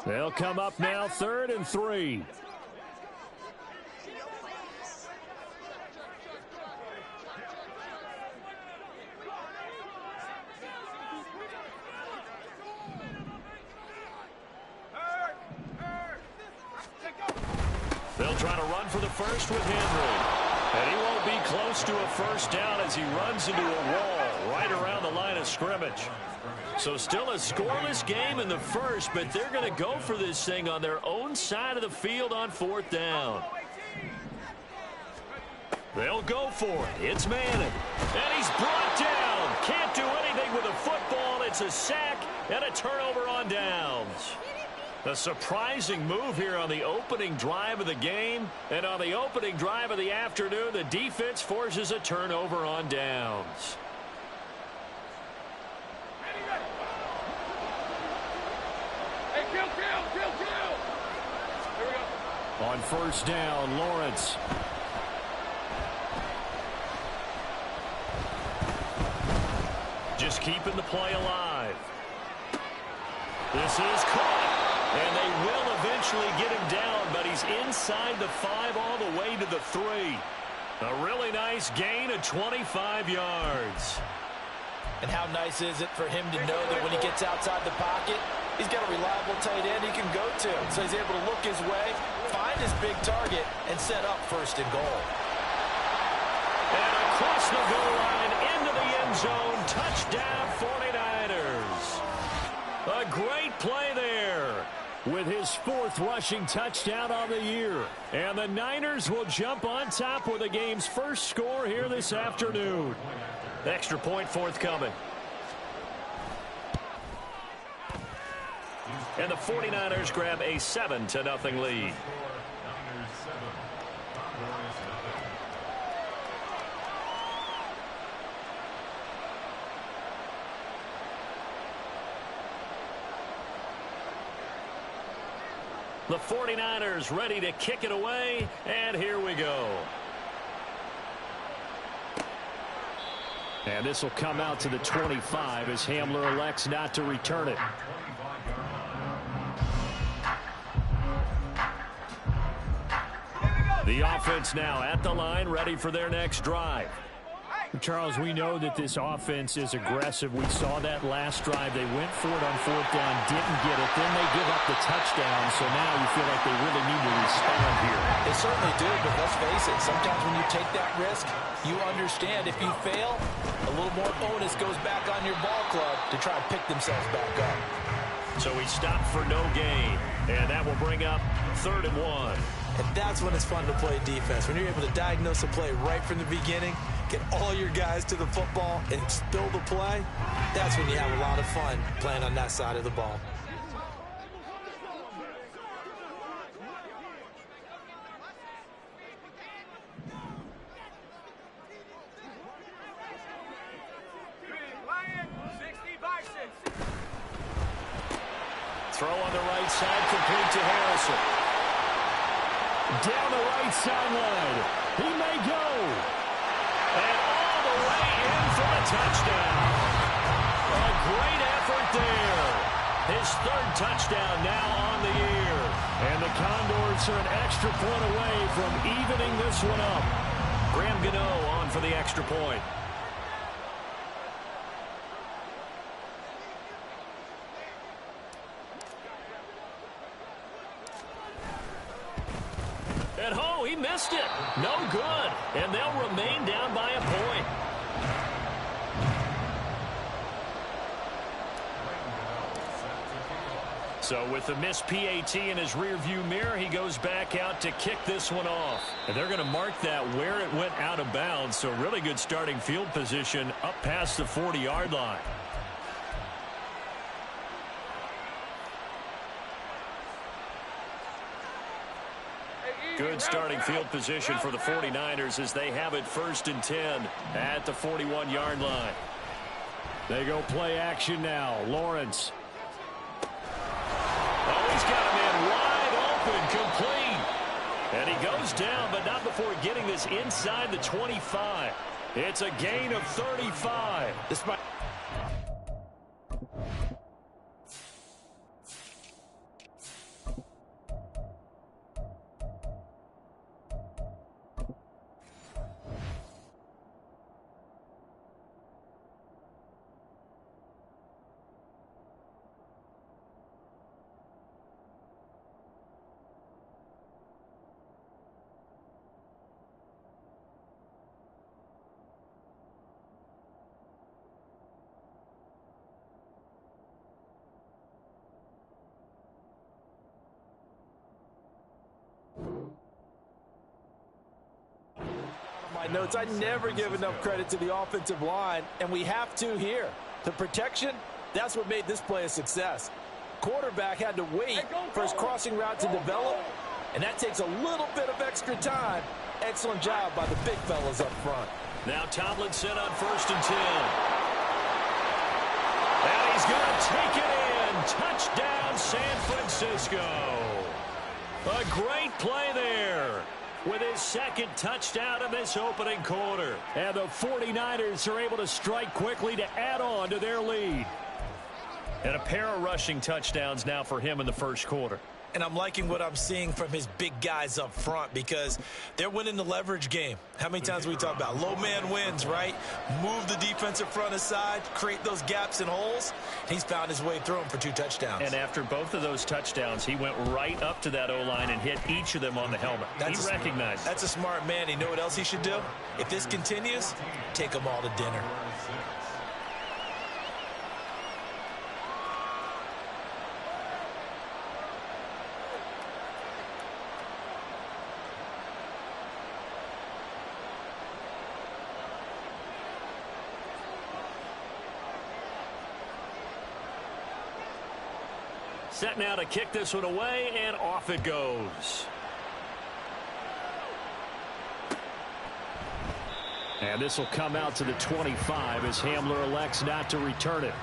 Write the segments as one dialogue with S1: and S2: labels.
S1: They'll come up now 3rd and 3. They'll try to run for the first with Henry. And he won't be close to a first down as he runs into a wall right around the line of scrimmage. So still a scoreless game in the first, but they're going to go for this thing on their own side of the field on 4th down. They'll go for it. It's Madden. And he's brought down. Can't do anything with a football. It's a sack and a turnover on downs. A surprising move here on the opening drive of the game. And on the opening drive of the afternoon, the defense forces a turnover on downs. On 1st down, Lawrence. Just keeping the play alive. This is caught. And they will eventually get him down, but he's inside the 5 all the way to the 3. A really nice gain of 25 yards.
S2: And how nice is it for him to know that when he gets outside the pocket, he's got a reliable tight end he can go to. So he's able to look his way, find his big target, and set up 1st and goal.
S1: And across the goal line, into the end zone, touchdown 49ers. A great play there with his 4th rushing touchdown on the year. And the Niners will jump on top with the game's first score here this afternoon. Extra point forthcoming. And the 49ers grab a 7-0 lead. The 49ers ready to kick it away, and here we go. And this will come out to the 25 as Hamler elects not to return it. The offense now at the line, ready for their next drive. Charles, we know that this offense is aggressive. We saw that last drive. They went for it on 4th down, didn't get it. Then they give up the touchdown, so now you feel like they really need to respond here.
S2: They certainly do, but let's face it. Sometimes when you take that risk, you understand if you fail, a little more onus goes back on your ball club to try and pick themselves back up.
S1: So he stopped for no gain, and that will bring up 3rd and 1.
S2: And that's when it's fun to play defense. When you're able to diagnose a play right from the beginning, get all your guys to the football, and spill the play, that's when you have a lot of fun playing on that side of the ball.
S1: Throw on the right side, complete to Harrison. Down the right sideline. He may go. And all the way in for a touchdown. A great effort there. His 3rd touchdown now on the year. And the Condors are an extra point away from evening this one up. Graham Gano on for the extra point. And oh, he missed it. No good. And they'll remain down by a point. So with the missed PAT in his rearview mirror, he goes back out to kick this one off. And they're going to mark that where it went out of bounds. So really good starting field position up past the 40-yard line. Good starting field position for the 49ers as they have it 1st and 10 at the 41-yard line. They go play action now. Lawrence. Oh, he's got a man wide open, complete. And he goes down, but not before getting this inside the 25. It's a gain of 35. Despite
S2: notes. I never give enough credit to the offensive line, and we have to here. The protection, that's what made this play a success. Quarterback had to wait for his crossing route to develop, and that takes a little bit of extra time. Excellent job by the big fellas up front.
S1: Now Tomlinson on 1st and 10. And he's going to take it in. Touchdown, San Francisco. A great play there with his second touchdown in this opening quarter. And the 49ers are able to strike quickly to add on to their lead. And a pair of rushing touchdowns now for him in the first quarter.
S2: And I'm liking what I'm seeing from his big guys up front because they're winning the leverage game. How many times we talk about low man wins, right? Move the defensive front aside, create those gaps and holes. He's found his way through them for 2 touchdowns.
S1: And after both of those touchdowns, he went right up to that O-line and hit each of them on the helmet. He recognized.
S2: That's a smart man. You know what else he should do? If this continues, take them all to dinner.
S1: Set now to kick this one away, and off it goes. And this will come out to the 25 as Hamler elects not to return it.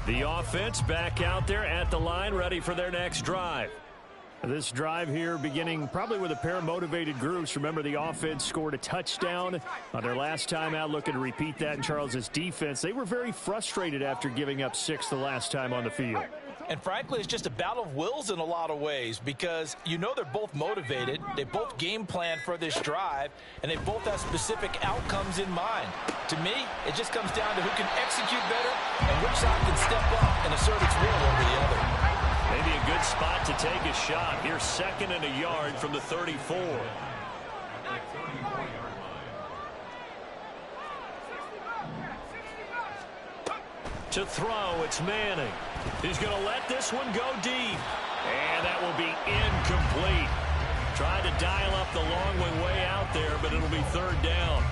S1: The offense back out there at the line, ready for their next drive. This drive here beginning probably with a pair of motivated groups. Remember, the offense scored a touchdown on their last time out, looking to repeat that in Charles's defense. They were very frustrated after giving up 6 the last time on the field.
S2: And frankly, it's just a battle of wills in a lot of ways because you know they're both motivated. They both game plan for this drive, and they both have specific outcomes in mind. To me, it just comes down to who can execute better and which side can step up and assert its will over the other.
S1: Maybe a good spot to take a shot. Here's 2nd and a yard from the 34. To throw, it's Manning. He's going to let this one go deep. And that will be incomplete. Trying to dial up the long way out there, but it'll be 3rd down.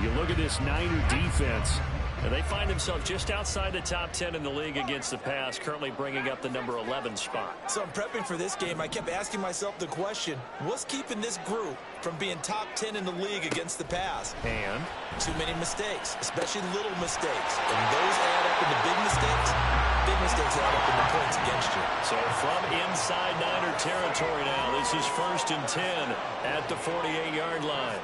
S1: You look at this Niner defense, and they find themselves just outside the top 10 in the league against the pass, currently bringing up the number 11 spot.
S2: So I'm prepping for this game. I kept asking myself the question, what's keeping this group from being top 10 in the league against the pass?
S1: And?
S2: Too many mistakes, especially little mistakes. And those add up into big mistakes. Big mistakes add up into points against you.
S1: So from inside Niner territory now, this is 1st and 10 at the 48-yard line.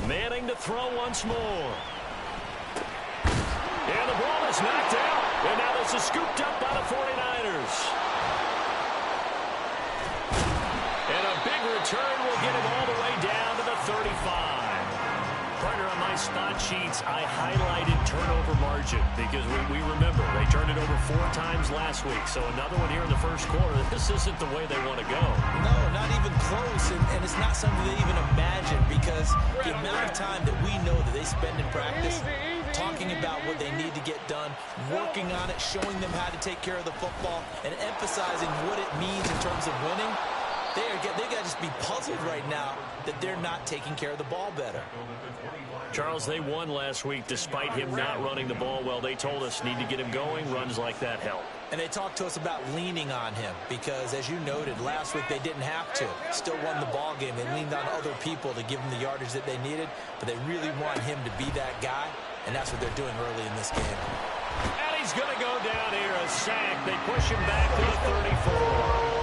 S1: Manning to throw once more. And the ball is knocked out. And now this is scooped up by the 49ers. And a big return will get him all the way down to the 35. Partner, on my spot sheets, I highlighted turnover margin because we remember they turned it over 4 times last week. So another one here in the first quarter. This isn't the way they want to go.
S2: No, not even close. And it's not something they even imagine because the amount of time that we know that they spend in practice talking about what they need to get done, working on it, showing them how to take care of the football, and emphasizing what it means in terms of winning, they got to just be puzzled right now that they're not taking care of the ball better.
S1: Charles, they won last week despite him not running the ball well. They told us need to get him going. Runs like that help.
S2: And they talked to us about leaning on him because, as you noted, last week they didn't have to. Still won the ball game. They leaned on other people to give them the yardage that they needed, but they really want him to be that guy, and that's what they're doing early in this game.
S1: And he's going to go down here, a sack. They push him back to the 34.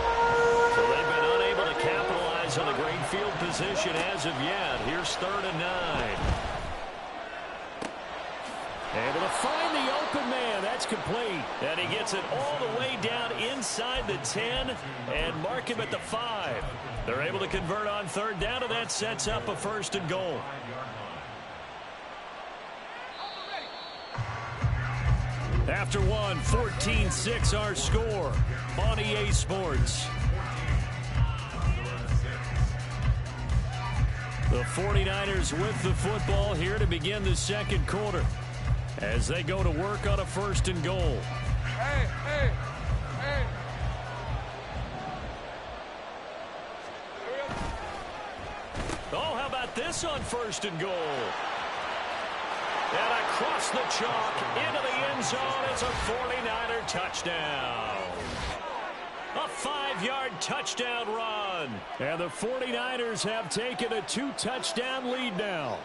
S1: So they've been unable to capitalize on the great field position as of yet. Here's 3rd and 9. Able to find the open man. That's complete. And he gets it all the way down inside the 10 and mark him at the 5. They're able to convert on 3rd down, and that sets up a 1st and goal. After one, 14-6 our score on EA Sports. The 49ers with the football here to begin the second quarter as they go to work on a 1st and goal.
S3: Hey.
S1: Oh, how about this on 1st and goal? And across the chalk into the end zone. It's a 49er touchdown. A 5-yard touchdown run. And the 49ers have taken a 2-touchdown lead now.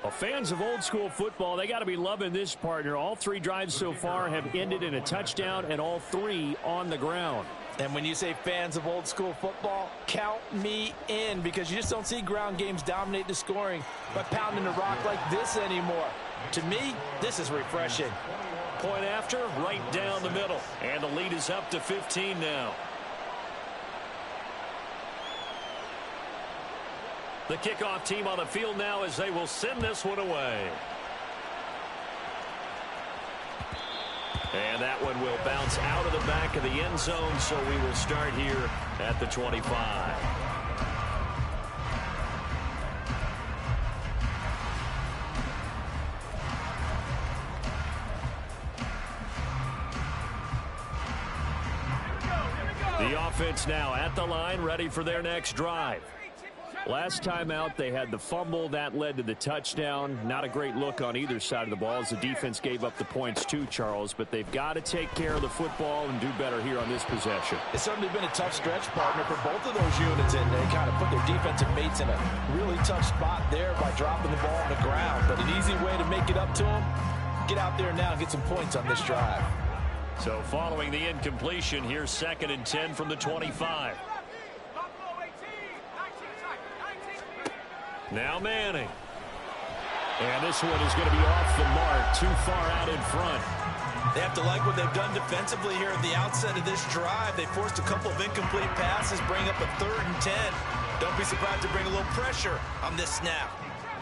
S1: Well, fans of old school football, they got to be loving this, partner. All 3 drives so far have ended in a touchdown, and all 3 on the ground.
S2: And when you say fans of old school football, count me in, because you just don't see ground games dominate the scoring by pounding the rock like this anymore. To me, this is refreshing.
S1: Point after, right down the middle. And the lead is up to 15 now. The kickoff team on the field now as they will send this one away. And that one will bounce out of the back of the end zone, so we will start here at the 25. The offense now at the line, ready for their next drive. Last time out, they had the fumble. That led to the touchdown. Not a great look on either side of the ball as the defense gave up the points too, Charles. But they've got to take care of the football and do better here on this possession.
S2: It's certainly been a tough stretch, partner, for both of those units. And they kind of put their defensive mates in a really tough spot there by dropping the ball on the ground. But an easy way to make it up to them, get out there now and get some points on this drive.
S1: So following the incompletion, here's 2nd and 10 from the 25. Now Manning. And this one is going to be off the mark, too far out in front.
S2: They have to like what they've done defensively here at the outset of this drive. They forced a couple of incomplete passes, bring up a 3rd and 10. Don't be surprised to bring a little pressure on this snap.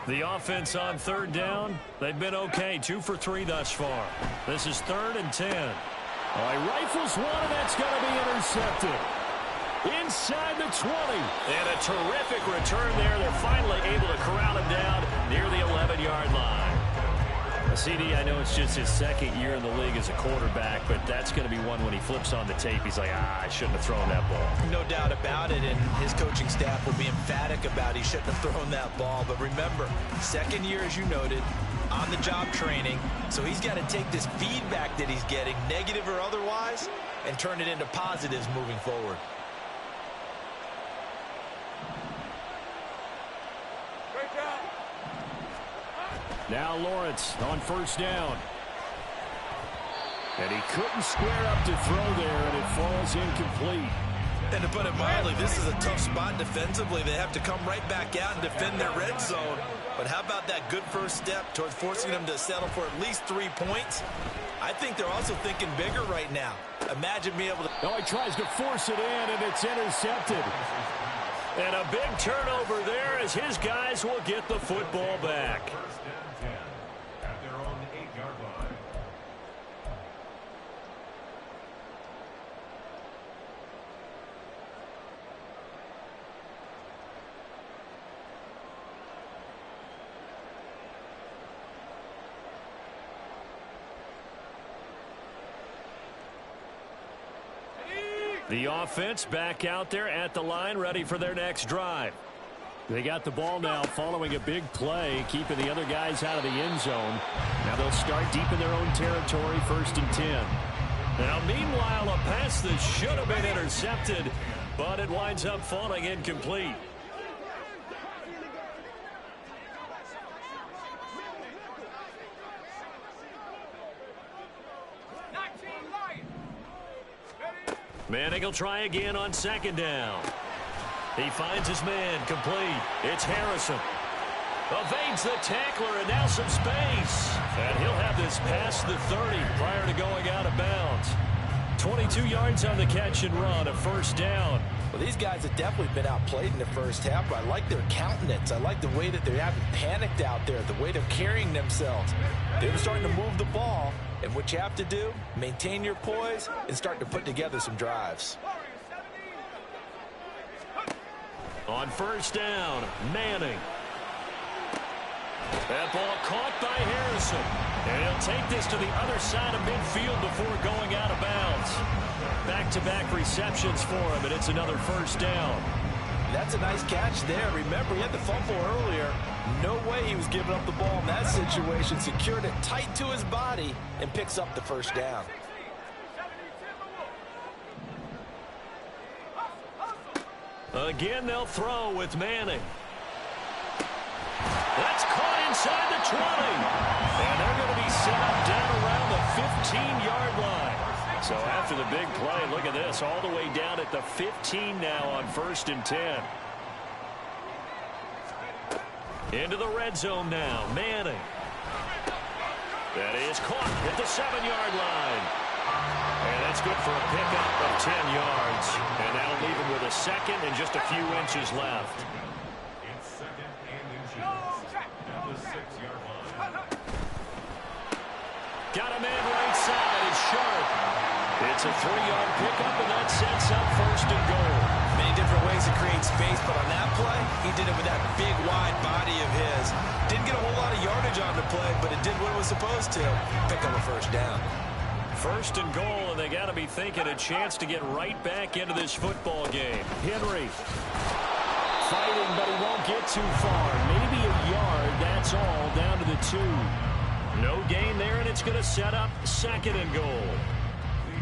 S1: The offense on 3rd down, they've been okay, 2 for 3 thus far. This is 3rd and 10. All right, rifles one, and that's going to be intercepted. Inside the 20. And a terrific return there. They're finally able to corral him down near the 11-yard line. CD, I know it's just his 2nd year in the league as a quarterback, but that's going to be one when he flips on the tape. He's like, I shouldn't have thrown that ball.
S2: No doubt about it, and his coaching staff will be emphatic about he shouldn't have thrown that ball. But remember, 2nd year, as you noted, on-the-job training, so he's got to take this feedback that he's getting, negative or otherwise, and turn it into positives moving forward.
S1: Now Lawrence on 1st down. And he couldn't square up to throw there, and it falls incomplete.
S2: And to put it mildly, this is a tough spot defensively. They have to come right back out and defend their red zone. But how about that good first step towards forcing them to settle for at least 3 points? I think they're also thinking bigger right now. Imagine being able to...
S1: Oh, he tries to force it in, and it's intercepted. And a big turnover there as his guys will get the football back.
S3: At their own 8-yard line.
S1: The offense back out there at the line, ready for their next drive. They got the ball now following a big play, keeping the other guys out of the end zone. Now they'll start deep in their own territory, 1st and 10. Now, meanwhile, a pass that should have been intercepted, but it winds up falling incomplete. Manning will try again on 2nd down. He finds his man complete. It's Harrison. Evades the tackler, and now some space. And he'll have this past the 30 prior to going out of bounds. 22 yards on the catch and run, a first down.
S2: Well, these guys have definitely been outplayed in the first half, but I like their countenance. I like the way that they haven't panicked out there, the way they're carrying themselves. They're starting to move the ball, and what you have to do, maintain your poise and start to put together some drives.
S1: On first down, Manning. That ball caught by Harrison. And he'll take this to the other side of midfield before going out of bounds. Back-to-back receptions for him, and it's another first down.
S2: That's a nice catch there. Remember, he had the fumble earlier. No way he was giving up the ball in that situation. Secured it tight to his body and picks up the first down.
S1: Again, they'll throw with Manning. That's caught inside the 20. And they're going to be set up down around the 15-yard line. So after the big play, look at this, all the way down at the 15 now on 1st and 10. Into the red zone now, Manning. That is caught at the 7-yard line. And that's good for a pickup of 10 yards. And that'll leave him with a second and just a few inches left.
S3: It's second and inches at the 6-yard line.
S1: Got a man right side. It's Sharp. It's a 3-yard pickup, and that sets up 1st and goal.
S2: Many different ways to create space, but on that play, he did it with that big, wide body of his. Didn't get a whole lot of yardage on the play, but it did what it was supposed to. Pick up a first down.
S1: 1st and goal, and they got to be thinking a chance to get right back into this football game. Henry fighting, but he won't get too far. Maybe a yard, that's all, down to the 2. No gain there, and it's going to set up 2nd and goal.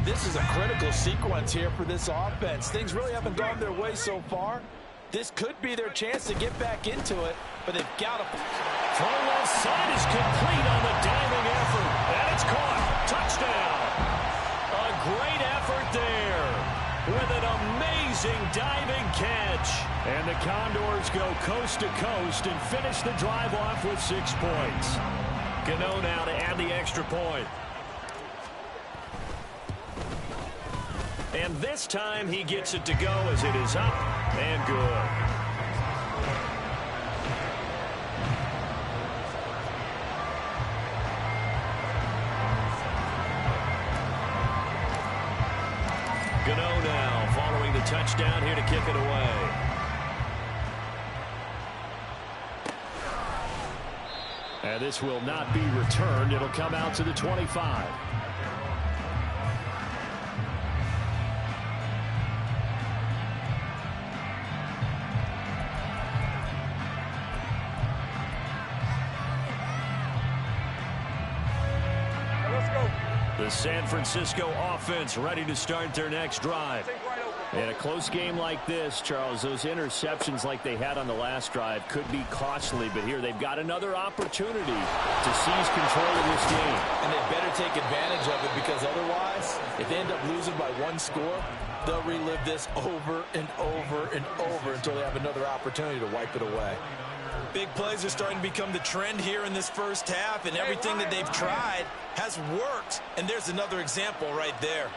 S2: This is a critical sequence here for this offense. Things really haven't gone their way so far. This could be their chance to get back into it, but they've got to.
S1: Throw left side is complete on the diving effort, and it's caught. Touchdown. A great effort there with an amazing diving catch. And the Condors go coast to coast and finish the drive off with 6 points. Gano now to add the extra point. And this time he gets it to go as it is up and good. Gano now following the touchdown here to kick it away. And this will not be returned. It'll come out to the 25. The San Francisco offense ready to start their next drive. In a close game like this, Charles, those interceptions like they had on the last drive could be costly, but here they've got another opportunity to seize control of this game.
S2: And they better take advantage of it, because otherwise, if they end up losing by 1 score, they'll relive this over and over and over until they have another opportunity to wipe it away. Big plays are starting to become the trend here in this first half, and everything that they've tried has worked. And there's another example right there.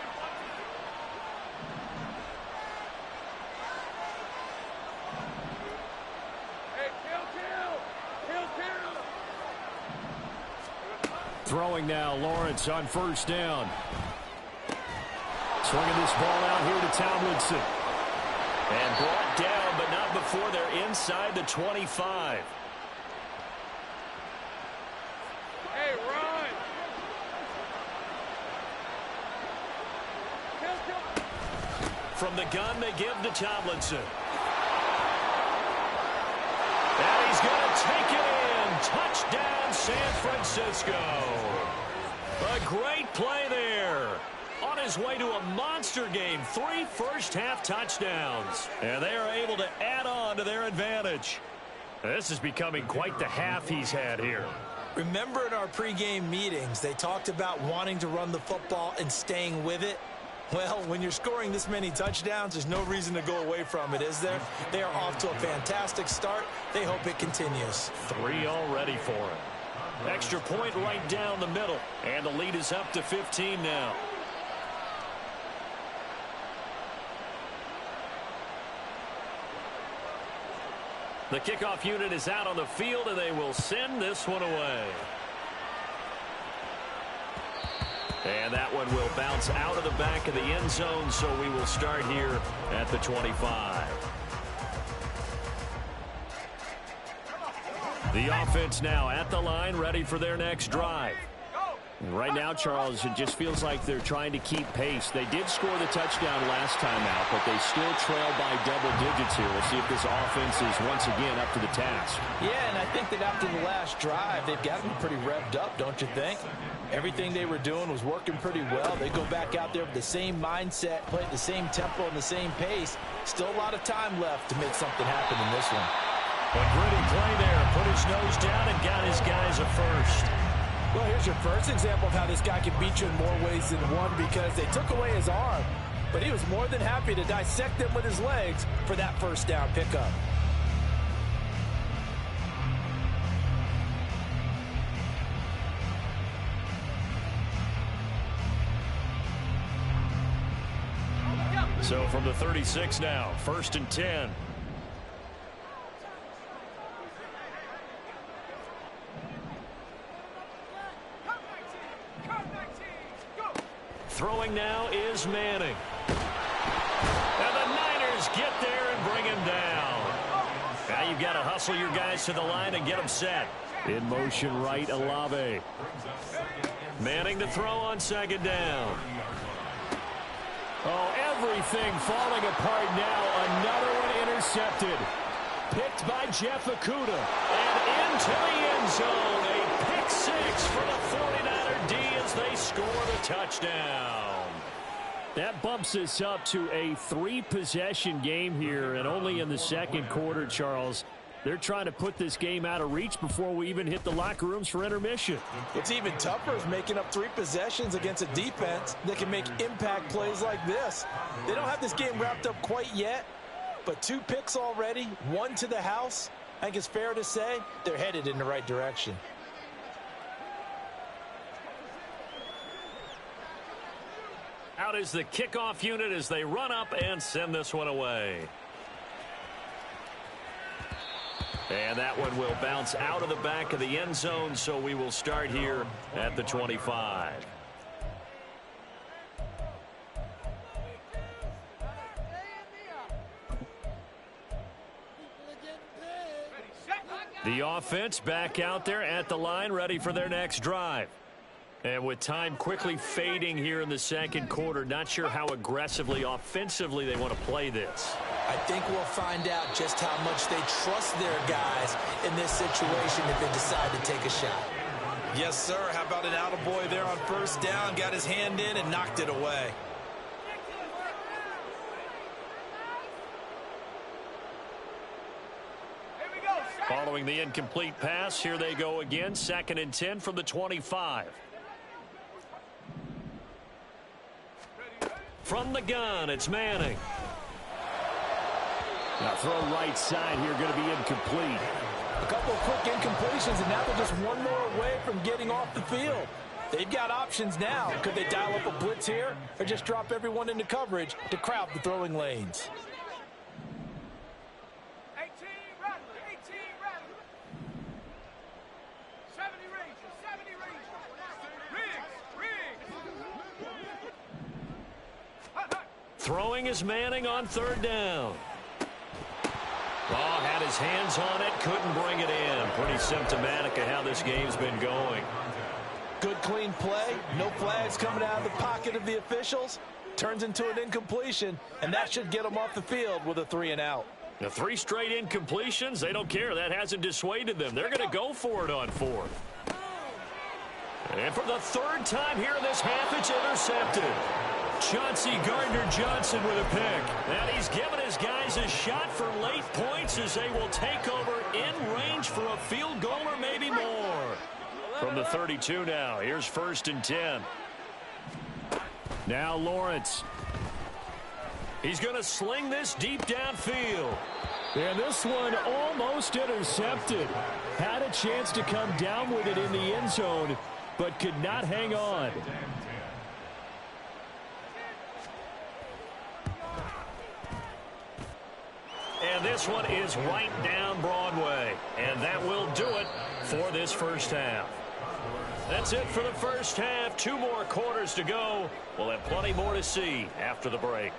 S1: Throwing now, Lawrence on first down. Swinging this ball out here to Tomlinson. And brought down, but not before they're inside the 25.
S4: Hey, run!
S1: From the gun, they give to Tomlinson. And he's going to take it in. Touchdown, San Francisco. A great play there. On his way to a monster game, 3 first-half touchdowns. And they are able to add on to their advantage. This is becoming quite the half he's had here.
S2: Remember in our pregame meetings, they talked about wanting to run the football and staying with it? Well, when you're scoring this many touchdowns, there's no reason to go away from it, is there? They are off to a fantastic start. They hope it continues.
S1: 3 already for him. Extra point right down the middle. And the lead is up to 15 now. The kickoff unit is out on the field, and they will send this one away. And that one will bounce out of the back of the end zone, so we will start here at the 25. The offense now at the line, ready for their next drive. Right now, Charles, it just feels like they're trying to keep pace. They did score the touchdown last time out, but they still trail by double digits here. We'll see if this offense is once again up to the task.
S2: Yeah, and I think that after the last drive, they've got to be pretty revved up, don't you think? Everything they were doing was working pretty well. They go back out there with the same mindset, play at the same tempo and the same pace. Still a lot of time left to make something happen in this one.
S1: A gritty play there. Put his nose down and got his guys a first.
S2: Well, here's your first example of how this guy can beat you in more ways than one, because they took away his arm, but he was more than happy to dissect them with his legs for that first down pickup.
S1: So from the 36 now, 1st and 10. Throwing now is Manning. And the Niners get there and bring him down. Now you've got to hustle your guys to the line and get them set. In motion right, Olave. Manning to throw on 2nd down. Oh, everything falling apart now. Another one intercepted. Picked by Jeff Okudah. And into the end zone. A pick 6 for the 49er D as they score the touchdown. That bumps us up to a 3-possession game here, and only in the 2nd quarter, Charles. They're trying to put this game out of reach before we even hit the locker rooms for intermission.
S2: What's even tougher is making up 3 possessions against a defense that can make impact plays like this. They don't have this game wrapped up quite yet, but 2 picks already, 1 to the house. I think it's fair to say they're headed in the right direction.
S1: Out is the kickoff unit as they run up and send this one away. And that one will bounce out of the back of the end zone, so we will start here at the 25. The offense back out there at the line, ready for their next drive. And with time quickly fading here in the 2nd quarter, not sure how aggressively, offensively they want to play this.
S2: I think we'll find out just how much they trust their guys in this situation if they decide to take a shot. Yes, sir. How about an attaboy there on 1st down? Got his hand in and knocked it away.
S1: Following the incomplete pass, here they go again. 2nd and 10 from the 25. From the gun, it's Manning. Now throw right side here, going to be incomplete.
S2: A couple of quick incompletions, and now they're just one more away from getting off the field. They've got options now. Could they dial up a blitz here or just drop everyone into coverage to crowd the throwing lanes?
S1: Throwing is Manning on 3rd down. Oh, had his hands on it, couldn't bring it in. Pretty symptomatic of how this game's been going.
S2: Good clean play, no flags coming out of the pocket of the officials. Turns into an incompletion, and that should get them off the field with a 3-and-out.
S1: The 3 straight incompletions, they don't care. That hasn't dissuaded them. They're going to go for it on 4th. And for the 3rd time here in this half, it's intercepted. Chauncey Gardner-Johnson with a pick. And he's given his guys a shot for late points as they will take over in range for a field goal or maybe more. From the 32 now, here's 1st and 10. Now Lawrence. He's going to sling this deep downfield. And this one almost intercepted. Had a chance to come down with it in the end zone, but could not hang on. And This one is right down Broadway, and that will do it for this first half. That's it for the first half. 2 more quarters to go. We'll have plenty more to see after the break.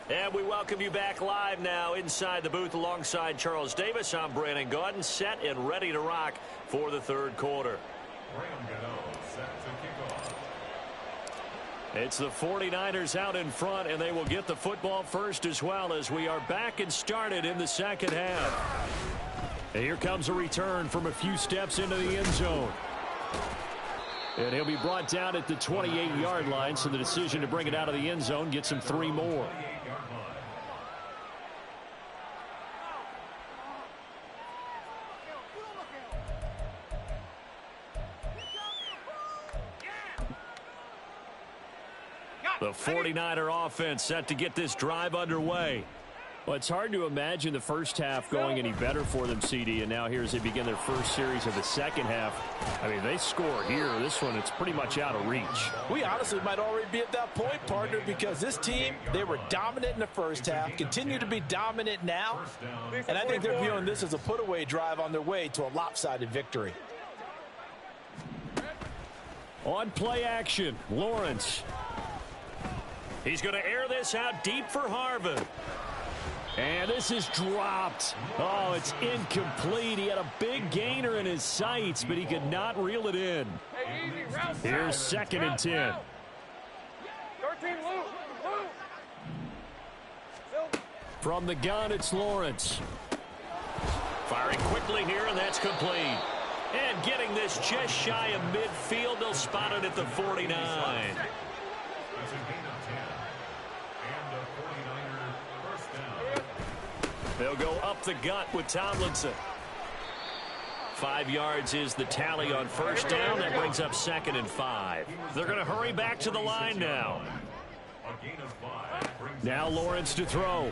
S1: And we welcome you back live now inside the booth alongside Charles Davis. I'm Brandon Gaudin, set and ready to rock for the third quarter. It's the 49ers out in front, and they will get the football first as well as we are back and started in the second half. And here comes a return from a few steps into the end zone. And he'll be brought down at the 28-yard line, so the decision to bring it out of the end zone gets him 3 more. The 49er offense set to get this drive underway. Well, it's hard to imagine the first half going any better for them, CD, and now here as they begin their first series of the second half. I mean, they score here. This one, it's pretty much out of reach.
S2: We honestly might already be at that point, partner, because this team, they were dominant in the first half, continue to be dominant now, and I think they're viewing this as a put-away drive on their way to a lopsided victory.
S1: On play action, Lawrence. He's going to air this out deep for Harvin. And this is dropped. Oh, it's incomplete. He had a big gainer in his sights, but he could not reel it in. Here's 2nd and 10.
S4: 13, Lou.
S1: From the gun, it's Lawrence. Firing quickly here, and that's complete. And getting this just shy of midfield, they'll spot it at the 49. They'll go up the gut with Tomlinson. 5 yards is the tally on first down. That brings up 2nd and 5. They're going to hurry back to the line now. Now Lawrence to throw.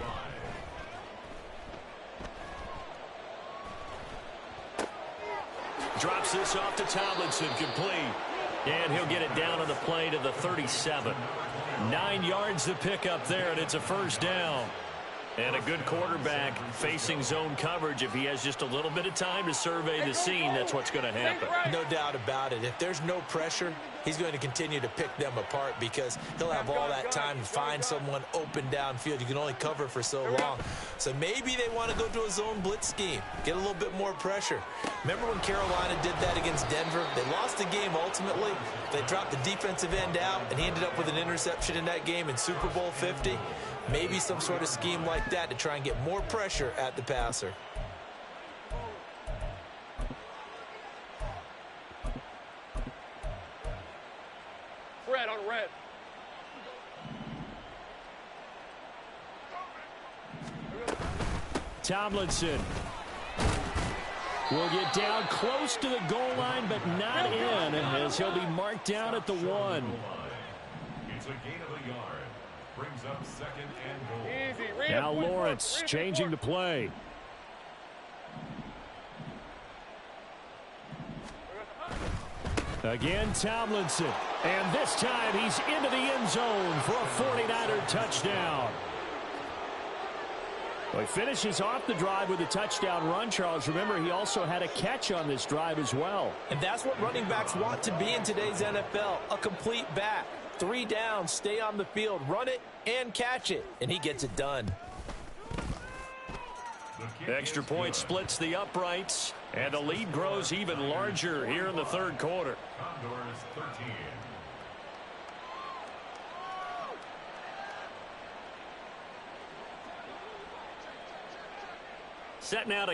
S1: Drops this off to Tomlinson, complete. And he'll get it down on the play to the 37. 9 yards to pick up there, and it's a first down. And a good quarterback facing zone coverage. If he has just a little bit of time to survey the scene, that's what's going to happen.
S2: No doubt about it. If there's no pressure, he's going to continue to pick them apart because he'll have all that time to find someone open downfield. You can only cover for so long. So maybe they want to go to a zone blitz scheme, get a little bit more pressure. Remember when Carolina did that against Denver? They lost the game ultimately. They dropped the defensive end out, and he ended up with an interception in that game in Super Bowl 50. Maybe some sort of scheme like that to try and get more pressure at the passer.
S4: Red on red.
S1: Tomlinson will get down close to the goal line, but not in, as he'll be marked down at the 1.
S3: It's a gain of a yard. Brings up 2nd and goal.
S4: Easy.
S1: Now Lawrence changing the play. Again, Tomlinson. And this time he's into the end zone for a 49er touchdown. Well, he finishes off the drive with a touchdown run, Charles. Remember, he also had a catch on this drive as well.
S2: And that's what running backs want to be in today's NFL, a complete back. 3 downs, stay on the field, run it, and catch it. And he gets it done.
S1: Extra point splits the uprights, and the lead grows even larger here in the third quarter.
S3: Condors 13.
S1: Set now to